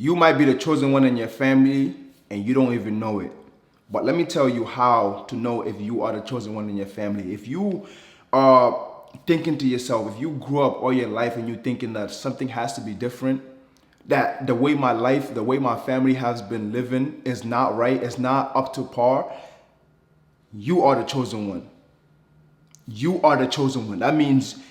You might be the chosen one in your family and you don't even know it. But let me tell you how to know if you are the chosen one in your family. If you are thinking to yourself, if you grew up all your life and you're thinking that something has to be different, that the way my life, the way my family has been living is not right, it's not up to par, you are the chosen one. You are the chosen one. That means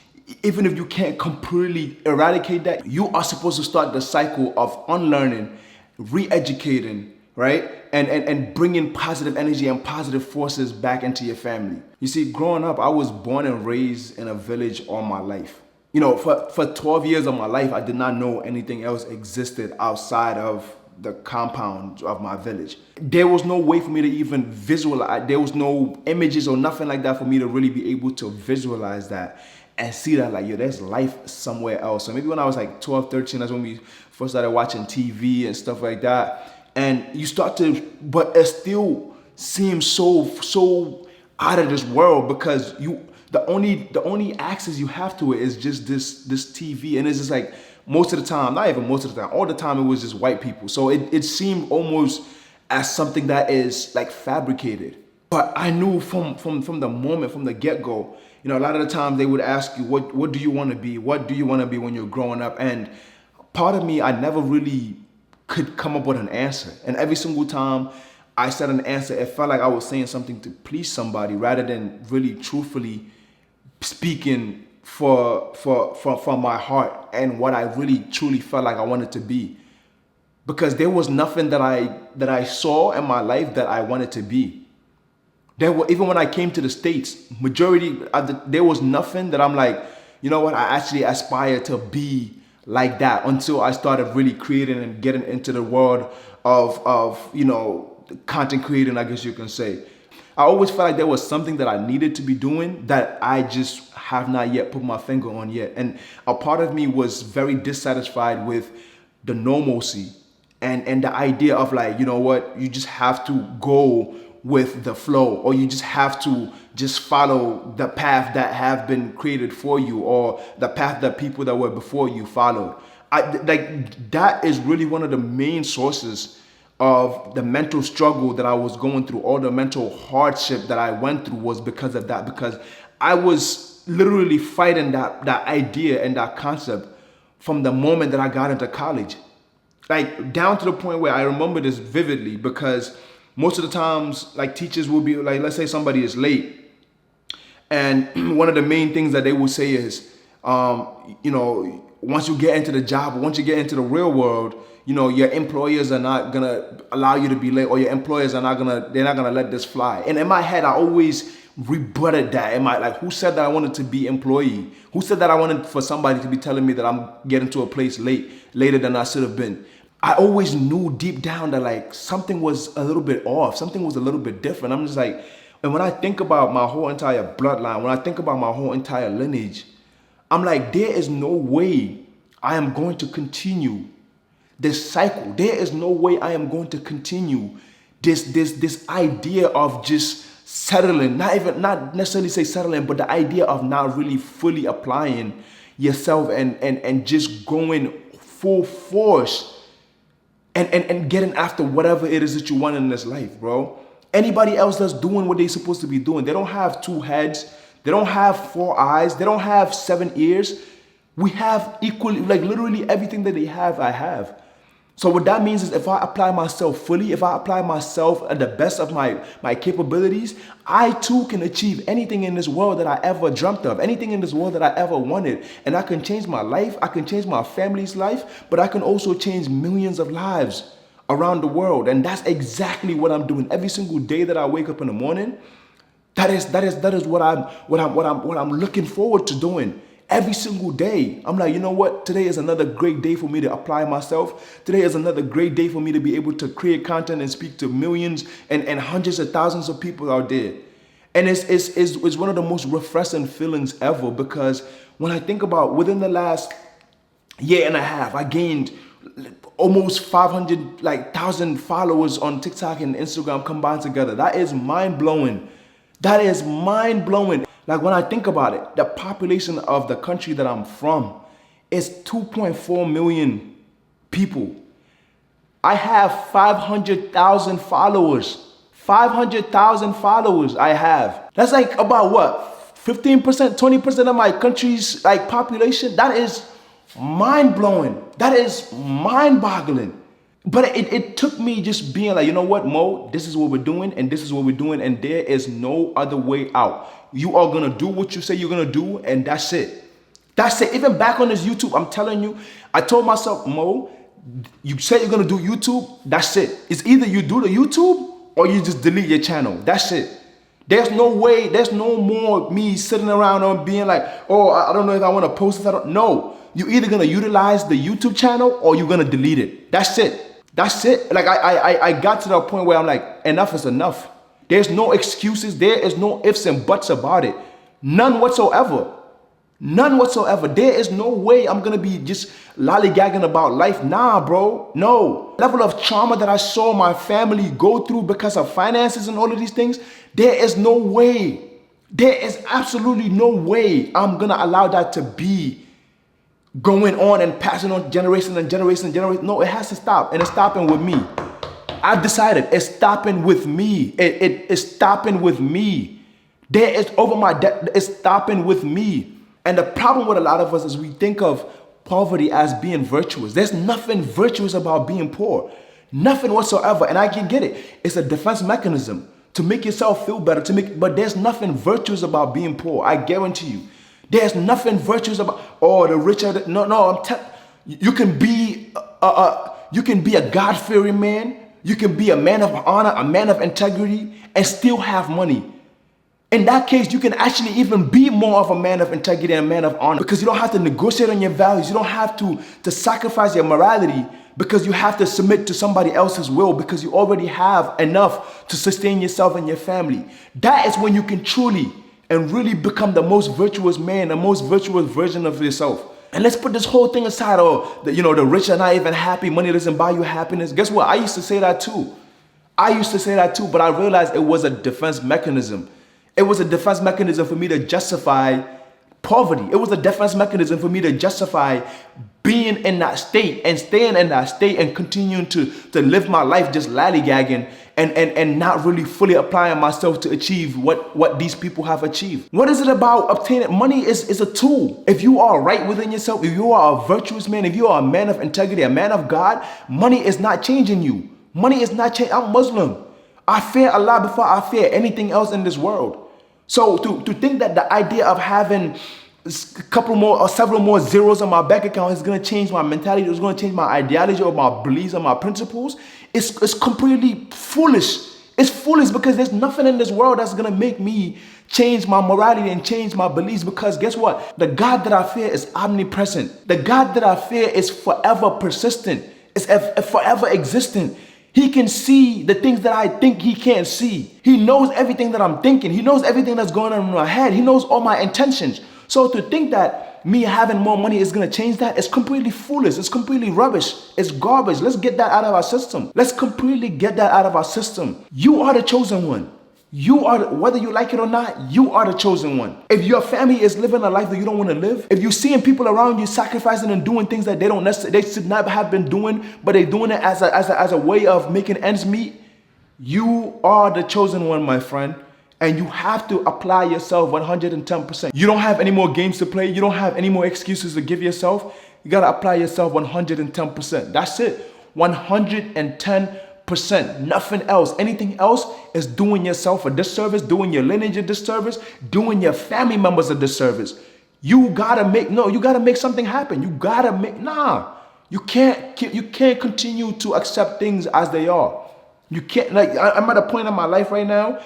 even if you can't completely eradicate that, you are supposed to start the cycle of unlearning, re-educating, right? And bringing positive energy and positive forces back into your family. You see, growing up, I was born and raised in a village all my life. You know, for 12 years of my life, I did not know anything else existed outside of the compound of my village. There was no way for me to even visualize. There was no images or nothing like that for me to really be able to visualize that and see that like, yo, there's life somewhere else. So maybe when I was like 12, 13, that's when we first started watching TV and stuff like that. And you start to, but it still seems so out of this world because the only access you have to it is just this TV. And it's just like, most of the time, not even most of the time, all the time it was just white people. So it seemed almost as something that is like fabricated. But I knew from the moment, from the get-go, you know, a lot of the times they would ask you, what do you want to be? What do you want to be when you're growing up? And part of me, I never really could come up with an answer. And every single time I said an answer, it felt like I was saying something to please somebody rather than really truthfully speaking from my heart and what I really truly felt like I wanted to be. Because there was nothing that I saw in my life that I wanted to be. Even when I came to the States, there was nothing that I'm like, you know what, I actually aspire to be like that until I started really creating and getting into the world of you know, content creating, I guess you can say. I always felt like there was something that I needed to be doing that I just have not yet put my finger on yet. And a part of me was very dissatisfied with the normalcy and the idea of like, you know what, you just have to go with the flow, or you just have to just follow the path that have been created for you, or the path that people that were before you followed. Like that is really one of the main sources of the mental struggle that I was going through. All the mental hardship that I went through was because of that, because I was literally fighting that idea and that concept from the moment that I got into college. Like down to the point where I remember this vividly, because most of the times like teachers will be like, let's say somebody is late, and one of the main things that they will say is, you know, once you get into the job, once you get into the real world, you know, your employers are not gonna allow you to be late, or your employers are they're not gonna let this fly. And in my head, I always rebutted that. Who said that I wanted to be employee? Who said that I wanted for somebody to be telling me that I'm getting to a place later than I should have been? I always knew deep down that like something was a little bit off, something was a little bit different. I'm just like, and when I think about my whole entire bloodline, when I think about my whole entire lineage, I'm like, there is no way I am going to continue this cycle. There is no way I am going to continue this idea of just settling, not necessarily say settling, but the idea of not really fully applying yourself and just going full force and getting after whatever it is that you want in this life, bro. Anybody else that's doing what they're supposed to be doing, they don't have two heads, they don't have four eyes, they don't have seven ears. We have equally, like literally everything that they have, I have. So what that means is if I apply myself fully, if I apply myself at the best of my capabilities, I too can achieve anything in this world that I ever dreamt of, anything in this world that I ever wanted. And I can change my life, I can change my family's life, but I can also change millions of lives around the world. And that's exactly what I'm doing every single day that I wake up in the morning. That is what I'm looking forward to doing. Every single day, I'm like, you know what? Today is another great day for me to apply myself. Today is another great day for me to be able to create content and speak to millions and hundreds of thousands of people out there. And it's one of the most refreshing feelings ever, because when I think about within the last year and a half, I gained almost 500,000 followers on TikTok and Instagram combined together. That is mind blowing. That is mind blowing. Like when I think about it, the population of the country that I'm from is 2.4 million people. I have 500,000 followers. 500,000 followers I have. That's like about what? 15%, 20% of my country's like population. That is mind blowing. That is mind boggling. But it took me just being like, you know what, Mo, this is what we're doing and this is what we're doing and there is no other way out. You are gonna do what you say you're gonna do and that's it. That's it. Even back on this YouTube, I'm telling you, I told myself, Mo, you said you're gonna do YouTube, that's it. It's either you do the YouTube or you just delete your channel. That's it. There's no way, there's no more me sitting around and being like, oh, I don't know if I wanna post this. No, you're either gonna utilize the YouTube channel or you're gonna delete it. That's it. That's it. Like I got to the point where I'm like, enough is enough. There's no excuses. There is no ifs and buts about it. None whatsoever. None whatsoever. There is no way I'm going to be just lollygagging about life. Nah, bro. No. Level of trauma that I saw my family go through because of finances and all of these things, there is no way. There is absolutely no way I'm going to allow that to be going on and passing on generation and generation and generation. No, it has to stop. And it's stopping with me. I've decided it's stopping with me. It's stopping with me. There is over my debt. It's stopping with me. And the problem with a lot of us is we think of poverty as being virtuous. There's nothing virtuous about being poor. Nothing whatsoever. And I can get it. It's a defense mechanism to make yourself feel better, but there's nothing virtuous about being poor. I guarantee you. There's nothing virtuous about, oh, the rich are you can be a God-fearing man. You can be a man of honor, a man of integrity, and still have money. In that case, you can actually even be more of a man of integrity and a man of honor because you don't have to negotiate on your values. You don't have to sacrifice your morality because you have to submit to somebody else's will because you already have enough to sustain yourself and your family. That is when you can truly and really become the most virtuous man, the most virtuous version of yourself. And let's put this whole thing aside. The rich are not even happy. Money doesn't buy you happiness. Guess what? I used to say that too. But I realized it was a defense mechanism. It was a defense mechanism for me to justify poverty. It was a defense mechanism for me to justify being in that state and staying in that state and continuing to live my life just lollygagging and not really fully applying myself to achieve what these people have achieved. What is it about obtaining? Money is a tool. If you are right within yourself, if you are a virtuous man, if you are a man of integrity, a man of God, money is not changing you. Money is not changing. I'm Muslim. I fear Allah before I fear anything else in this world. So to think that the idea of having a couple more or several more zeros on my bank account is going to change my mentality, it's going to change my ideology or my beliefs or my principles, it's completely foolish. It's foolish because there's nothing in this world that's going to make me change my morality and change my beliefs because guess what? The God that I fear is omnipresent. The God that I fear is forever persistent. It's forever existent. He can see the things that I think he can't see. He knows everything that I'm thinking. He knows everything that's going on in my head. He knows all my intentions. So to think that me having more money is going to change that, it's completely foolish. It's completely rubbish. It's garbage. Let's get that out of our system. Let's completely get that out of our system. You are the chosen one. You are, whether you like it or not, you are the chosen one. If your family is living a life that you don't want to live, if you're seeing people around you sacrificing and doing things that they should not have been doing, but they're doing it as a way of making ends meet, you are the chosen one, my friend. And you have to apply yourself 110%. You don't have any more games to play. You don't have any more excuses to give yourself. You got to apply yourself 110%. That's it. 110%. Nothing else. Anything else is doing yourself a disservice, doing your lineage a disservice, doing your family members a disservice. You gotta make something happen. You can't continue to accept things as they are. You can't, I'm at a point in my life right now,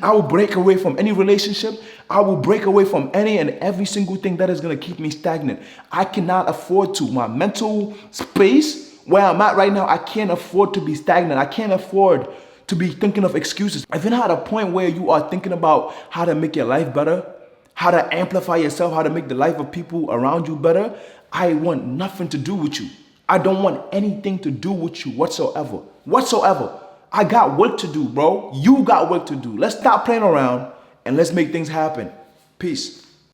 I will break away from any relationship. I will break away from any and every single thing that is going to keep me stagnant. I cannot afford to. My mental space where I'm at right now, I can't afford to be stagnant. I can't afford to be thinking of excuses. If you're not at a point where you are thinking about how to make your life better, how to amplify yourself, how to make the life of people around you better, I want nothing to do with you. I don't want anything to do with you whatsoever. I got work to do, bro. You got work to do. Let's stop playing around and let's make things happen. Peace.